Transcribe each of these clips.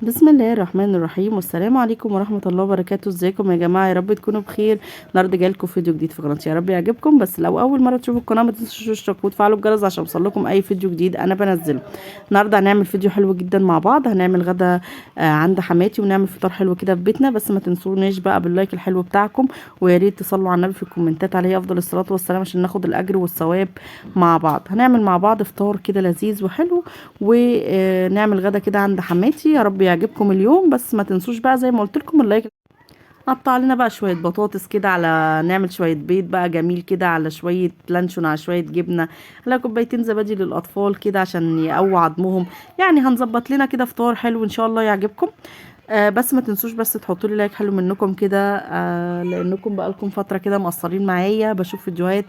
بسم الله الرحمن الرحيم والسلام عليكم ورحمة الله وبركاته. ازيكم يا جماعة؟ يا رب تكونوا بخير. النهارده جايلكم فيديو جديد في قناتي، يا رب يعجبكم. بس لو اول مرة تشوفوا القناة ما تنسوش تشتركوا وتفعلوا الجرس عشان يوصلكم اي فيديو جديد انا بنزله. النهارده هنعمل فيديو حلو جدا مع بعض، هنعمل غدا عند حماتي ونعمل فطار حلو كده في بيتنا. بس ما تنسونيش بقى باللايك الحلو بتاعكم، ويا ريت تصلوا على النبي في الكومنتات عليه افضل الصلاة والسلام عشان ناخد الاجر والثواب مع بعض. هنعمل مع بعض فطار كده لذيذ وحلو، ونعمل غدا كده عند حماتي. يا رب يعجبكم اليوم. بس ما تنسوش بقى زي ما قلت لكم اللايك. قطع لنا بقى شويه بطاطس كده، على نعمل شويه بيض بقى جميل كده، على شويه لانشون، على شويه جبنه، على كوبايتين زبادي للاطفال كده عشان يقووا عظمهم. يعني هنظبط لنا كده فطار حلو ان شاء الله يعجبكم. بس ما تنسوش بس تحطوا لي لايك حلو منكم كده، لانكم بقالكم فتره كده مقصرين معايا. بشوف فيديوهات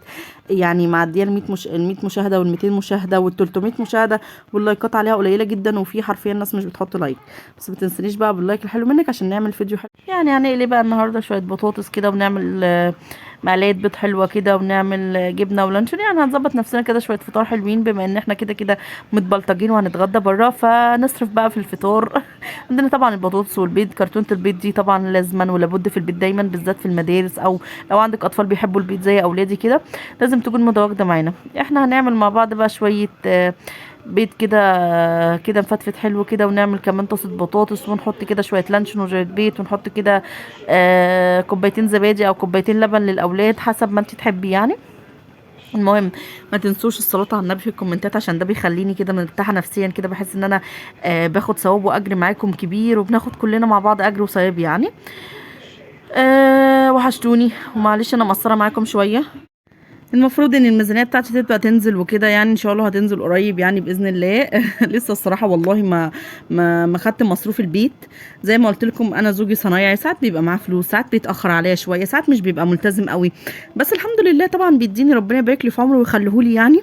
يعني معديه ال 100 مشاهده وال 200 مشاهده وال 300 مشاهده، واللايكات عليها قليله جدا، وفي حرفيا ناس مش بتحط لايك. بس ما تنسنيش بقى باللايك الحلو منك عشان نعمل فيديو حلو. يعني هنقلي بقى النهارده شويه بطاطس كده، ونعمل مقليه بيض حلوه كده، ونعمل جبنه ولانشون. يعني هنظبط نفسنا كده شويه فطار حلوين، بما ان احنا كده كده متبلطجين وهنتغدى بره، فنصرف بقى في الفطار. عندنا طبعا البطاطس والبيض، كرتونة البيض دي طبعا لازما ولابد في البيت دايما، بالذات في المدارس، او لو عندك اطفال بيحبوا البيض زي اولادي كده لازم تكون متواجدة معانا. احنا هنعمل مع بعض بقى شوية بيض كده، كده مفتفت حلو كده، ونعمل كمان طاسة بطاطس، ونحط كده شوية لانشون وشوية بيض، ونحط كده كوبايتين زبادي او كوبايتين لبن للاولاد حسب ما انت تحبي يعني. المهم ما تنسوش الصلاة على النبي في الكومنتات، عشان ده بيخليني كده مرتاحة نفسيا كده، بحس ان انا باخد ثواب واجر معاكم كبير، وبناخد كلنا مع بعض اجر وثواب يعني. وحشتوني، ومعلش انا مقصرة معاكم شوية. المفروض ان الميزانيه بتاعتي تبقى تنزل وكده، يعني ان شاء الله هتنزل قريب يعني باذن الله. لسه الصراحه والله ما خدت مصروف البيت. زي ما قلت لكم انا زوجي صنايعي، ساعات بيبقى معاه فلوس، ساعات بيتاخر عليا شويه، ساعات مش بيبقى ملتزم قوي. بس الحمد لله طبعا بيديني ربنا يبارك لي في عمره ويخليه لي يعني.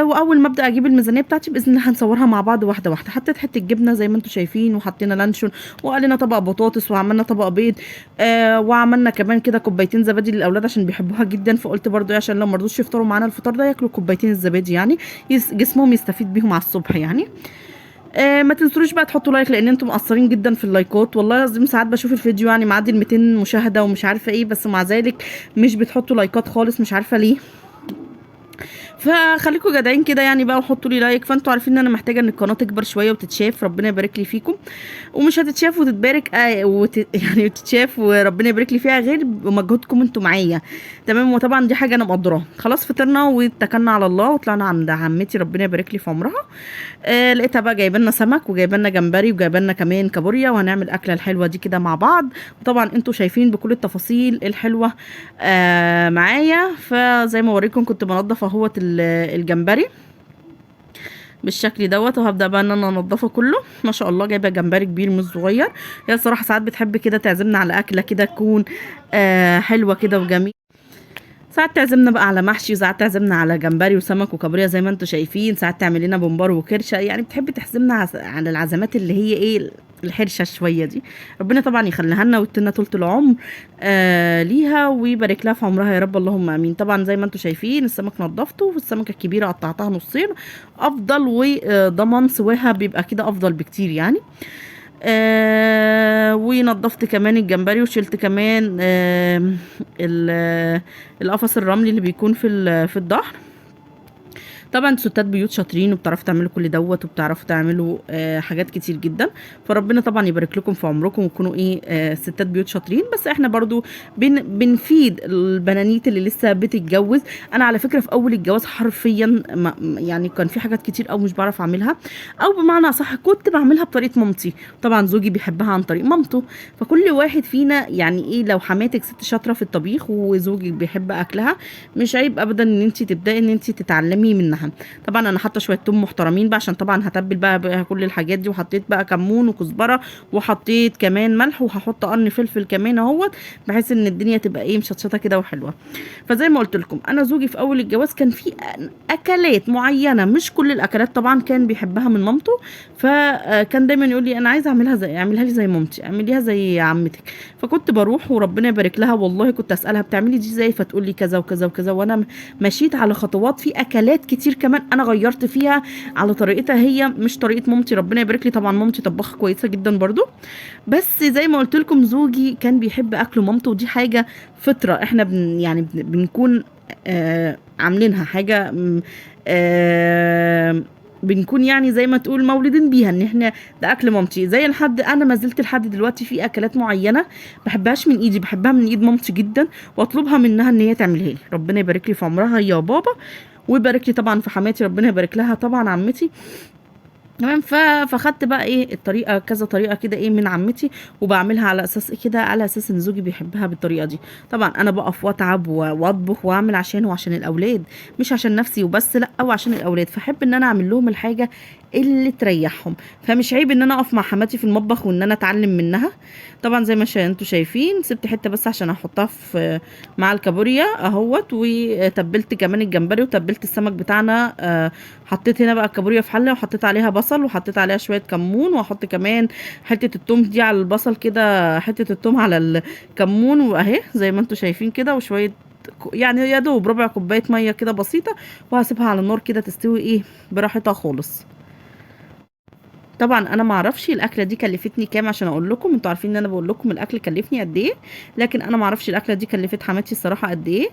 واول ما ابدا اجيب الميزانيه بتاعتي باذن الله هنصورها مع بعض واحده واحده. حطيت حته جبنه زي ما انتم شايفين، وحطينا لانشون، وقالنا طبق بطاطس، وعملنا طبق بيض. وعملنا كمان كده كوبايتين زبادي للاولاد عشان بيحبوها جدا، فقلت برضو عشان لو مرضوش يفطروا معانا الفطار ده ياكلوا كوبايتين الزبادي، يعني جسمهم يستفيد بيهم على الصبح يعني. ما تنسوش بقى تحطوا لايك، لان انتم مقصرين جدا في اللايكات. والله لازم ساعات بشوف الفيديو يعني معدي ال 200 مشاهده ومش عارفه ايه، بس مع ذلك مش بتحطوا لايكات خالص، مش عارفه ليه. فخليكم جدعين كده يعني بقى، وحطوا لي لايك. فانتوا عارفين ان انا محتاجه ان القناه تكبر شويه وتتشاف، ربنا يبارك لي فيكم. ومش هتتشاف وتتبارك يعني تتشاف وربنا يبارك لي فيها غير بمجهودكم انتوا معايا. تمام. وطبعا دي حاجه انا مقدراها. خلاص فطرنا واتكلنا على الله وطلعنا عند عمتي ربنا يبارك لي في عمرها. لقيتها بقى جايبه لنا سمك، وجايبه لنا جمبري، وجايبه لنا كمان كابوريا، وهنعمل الاكله الحلوه دي كده مع بعض. وطبعا انتوا شايفين بكل التفاصيل الحلوه معايا. فزي ما اوريكم كنت بنضف اهوت الجمبري بالشكل دوت، وهبدا بقى ان انا انضفه كله. ما شاء الله جايبه جمبري كبير مش صغير. هي الصراحه ساعات بتحب كده تعزمنا على اكله كده تكون حلوه كده وجميله. ساعات تعزمنا بقى على محشي، وساعات تعزمنا على جمبري وسمك وكابوريا زي ما انتم شايفين، ساعات تعمل لنا بمبار وكرشه. يعني بتحب تحزمنا على العزمات اللي هي ايه، الحرشه شويه دي. ربنا طبعا يخليها لنا ويدينا طولة العمر ليها، ويبارك لها في عمرها يا رب اللهم امين. طبعا زي ما انتم شايفين السمك نضفته، والسمكه الكبيره قطعتها نصين افضل، وضمان سواها بيبقى كده افضل بكتير يعني. ونضفت كمان الجمبري، وشلت كمان القفص الرملي اللي بيكون في الظهر. طبعا ستات بيوت شاطرين وبتعرفوا تعملوا كل دوت، وبتعرفوا تعملوا حاجات كتير جدا. فربنا طبعا يبارك لكم في عمركم وتكونوا ايه ستات بيوت شاطرين. بس احنا برضو بنفيد البنانيت اللي لسه بتتجوز. انا على فكره في اول الجواز حرفيا يعني كان في حاجات كتير او مش بعرف اعملها، او بمعنى صح كنت بعملها بطريقه مامتي. طبعا زوجي بيحبها عن طريق مامته. فكل واحد فينا يعني ايه، لو حماتك ست شاطره في الطبيخ وزوجك بيحب اكلها، مش عيب ابدا ان انت تبداي ان انت تتعلمي منها. طبعا انا حاطه شويه توم محترمين بقى، عشان طبعا هتبل بقى كل الحاجات دي، وحطيت بقى كمون وكزبره، وحطيت كمان ملح، وهحط قرن فلفل كمان اهوت، بحيث ان الدنيا تبقى ايه مشطشطه كده وحلوه. فزي ما قلت لكم انا زوجي في اول الجواز كان في اكلات معينه، مش كل الاكلات طبعا كان بيحبها من مامته. فكان دايما يقول لي انا عايزه اعملها لي زي مامتي، اعمليها زي عمتك. فكنت بروح وربنا يبارك لها، والله كنت اسالها بتعملي دي ازاي، فتقول لي كذا وكذا وكذا، وانا مشيت على خطوات في اكلات كتير كتير كمان انا غيرت فيها على طريقتها، هي مش طريقه مامتي ربنا يبارك لي. طبعا مامتي طباخه كويسه جدا برضو، بس زي ما قلت لكم زوجي كان بيحب اكل مامته، ودي حاجه فطره احنا بنكون عاملينها حاجه بنكون يعني زي ما تقول مولودين بيها، ان احنا ده اكل مامتي. زي لحد انا ما زلت لحد دلوقتي في اكلات معينه بحبهاش من ايدي، بحبها من ايد مامتي جدا، واطلبها منها ان هي تعملها لي. ربنا يبارك لي في عمرها يا بابا، ويبارك لي طبعا في حماتي، ربنا يبارك لها طبعا عمتي. تمام. فخدت بقى ايه الطريقه، كذا طريقه كده ايه من عمتي، وبعملها على اساس إيه كده، على اساس ان زوجي بيحبها بالطريقه دي. طبعا انا بقف واتعب واطبخ واعمل عشانه وعشان الاولاد، مش عشان نفسي وبس، لا وعشان الاولاد. فاحب ان انا اعمل لهم الحاجه اللي تريحهم. فمش عيب ان انا اقف مع حماتي في المطبخ وان انا اتعلم منها. طبعا زي ما انتوا شايفين سبت حته بس عشان احطها في مع الكابوريا اهوت، وتبلت كمان الجمبري وتبلت السمك بتاعنا. حطيت هنا بقى الكابوريا في حله، وحطيت عليها بصل، وحطيت عليها شويه كمون، واحط كمان حته التوم دي على البصل كده، حته التوم على الكمون، واهي زي ما انتوا شايفين كده، وشويه يعني يا دوب ربع كوبايه ميه كده بسيطه، وهسيبها على النار كده تستوي ايه براحتها خالص. طبعا انا ما اعرفش الاكله دي كلفتني كام عشان اقول لكم، انتوا عارفين ان انا بقول لكم الاكل كلفني قد ايه، لكن انا ما اعرفش الاكله دي كلفت حماتي الصراحه قد ايه.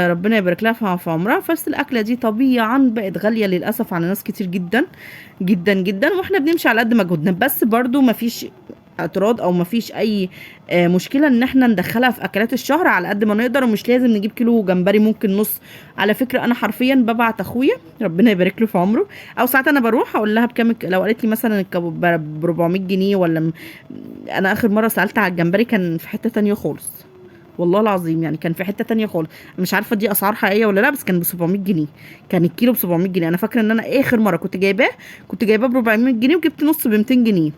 ربنا يبارك لها في عمرها. بس الاكله دي طبيعا بقت غاليه للاسف على ناس كتير جدا جدا جدا، واحنا بنمشي على قد مجهودنا. بس برضو ما فيش اعتراض او ما فيش اي مشكله ان احنا ندخلها في اكلات الشهر على قد ما نقدر، ومش لازم نجيب كيلو جمبري، ممكن نص. على فكره انا حرفيا ببعت اخويا ربنا يبارك له في عمره، او ساعات انا بروح اقول لها بكام لو قالت لي مثلا ب 400 جنيه ولا انا اخر مره سالت على الجمبري كان في حته تانية خالص، والله العظيم يعني كان في حته تانية خالص. مش عارفه دي اسعار حقيقيه ولا لا، بس كان ب 700 جنيه، كان الكيلو ب 700 جنيه. انا فاكره ان انا اخر مره كنت جايباه ب 400 جنيه، وجبت نص ب 200 جنيه.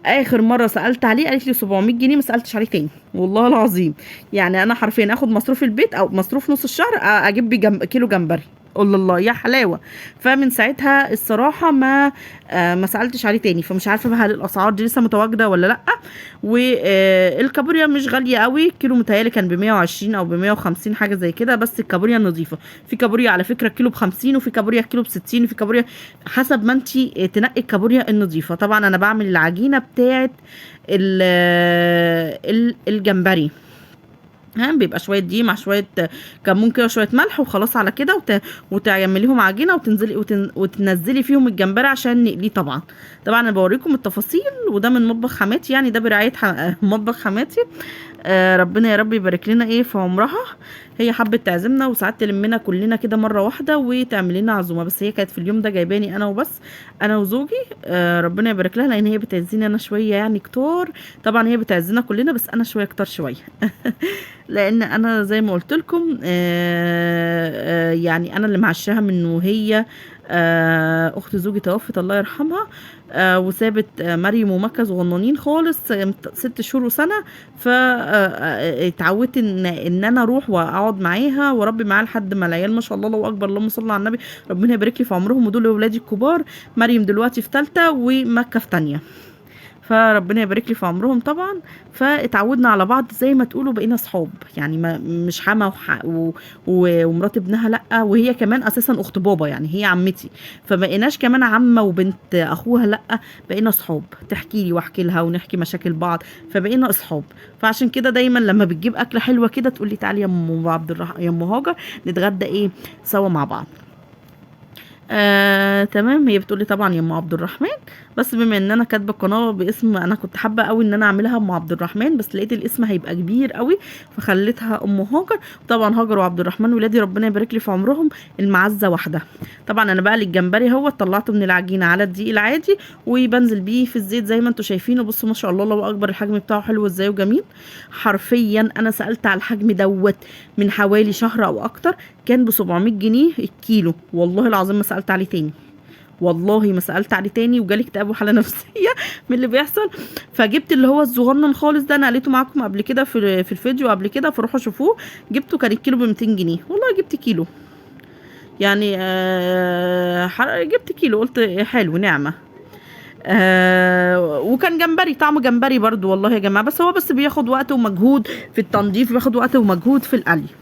اخر مره سالت عليه قالت لي 700 جنيه، ما سالتش عليه تاني والله العظيم. يعني انا حرفيا اخد مصروف البيت او مصروف نص الشهر اجيب بيه كيلو جمبري. قول الله يا حلاوه. فمن ساعتها الصراحه ما سالتش عليه تاني. فمش عارفه بقى هل الاسعار دي لسه متواجده ولا لا. والكابوريا مش غاليه قوي، كيلو متهيألي كان ب 120 او ب 150 حاجه زي كده، بس الكابوريا نظيفه. في كابوريا على فكره كيلو ب 50، وفي كابوريا كيلو ب 60، وفي كابوريا حسب ما انت تنقي الكابوريا النظيفه. طبعا انا بعمل العجينه بتاعه الجمبري. بيبقى شويه دقيق مع شويه كمون كده وشويه ملح وخلاص على كده، وتعمليهم عجينه وتنزلي فيهم الجمبري عشان نقليه. طبعا انا بوريكم التفاصيل، وده من مطبخ حماتي، يعني ده برعايه مطبخ حماتي. ربنا يا رب يبارك لنا ايه في عمرها. هي حبت تعزمنا وساعات تلمنا كلنا كده مره واحده وتعمل لنا عزومه، بس هي كانت في اليوم ده جايباني انا وبس، انا وزوجي. ربنا يبارك لها، لان هي بتعزيني انا شويه يعني كتار. طبعا هي بتعزينا كلنا بس انا شويه كتار شويه لان انا زي ما قلت لكم يعني انا اللي معشاها من وهي اخت زوجي توفت الله يرحمها. وسابت مريم ومكة صغننين خالص 6 شهور وسنة. اتعودت ان انا اروح واقعد معاها واربي معاها لحد ما العيال ما شاء الله الله اكبر اللهم صل على النبي ربنا يبارك لي في عمرهم، ودول اولادي الكبار. مريم دلوقتي في 3 ومكة في 2، فربنا يبارك لي في عمرهم طبعا. فاتعودنا على بعض زي ما تقولوا بقينا صحاب، يعني ما مش حما ومرات ابنها لا، وهي كمان اساسا اخت بابا، يعني هي عمتي. فبقيناش كمان عمه وبنت اخوها لا، بقينا صحاب، تحكي لي واحكي لها ونحكي مشاكل بعض، فبقينا اصحاب. فعشان كده دايما لما بتجيب اكله حلوه كده تقول لي تعالي يا ام يا ام هاجر نتغدى ايه سوا مع بعض. تمام. هي بتقولي طبعا يا ام عبد الرحمن، بس بما ان انا كاتبه القناه باسم، انا كنت حابه قوي ان انا اعملها ام عبد الرحمن، بس لقيت الاسم هيبقى كبير قوي فخليتها ام هاجر. طبعا هاجر وعبد الرحمن ولادي ربنا يبارك لي في عمرهم، المعزه واحده. طبعا انا بقى الجمبري هو طلعته من العجينه على الدقيق العادي وبنزل بيه في الزيت زي ما انتم شايفينه. بصوا ما شاء الله الله اكبر، الحجم بتاعه حلو ازاي وجميل. حرفيا انا سالت على الحجم دوت من حوالي شهر او اكتر، كان ب 700 جنيه الكيلو، والله العظيم ما سالت عليه تاني، والله ما سالت عليه تاني، وجالي اكتئاب وحاله نفسيه من اللي بيحصل. فجبت اللي هو الصغنن خالص ده، انا قليته معاكم قبل كده في الفيديو قبل كده، فروحوا شوفوه. جبته كان الكيلو ب 200 جنيه، والله جبت كيلو يعني جبت كيلو قلت حلو نعمه. وكان جمبري طعم جمبري برضو والله يا جماعه، بس هو بس بياخد وقت ومجهود في التنظيف، بياخد وقت ومجهود في القلي.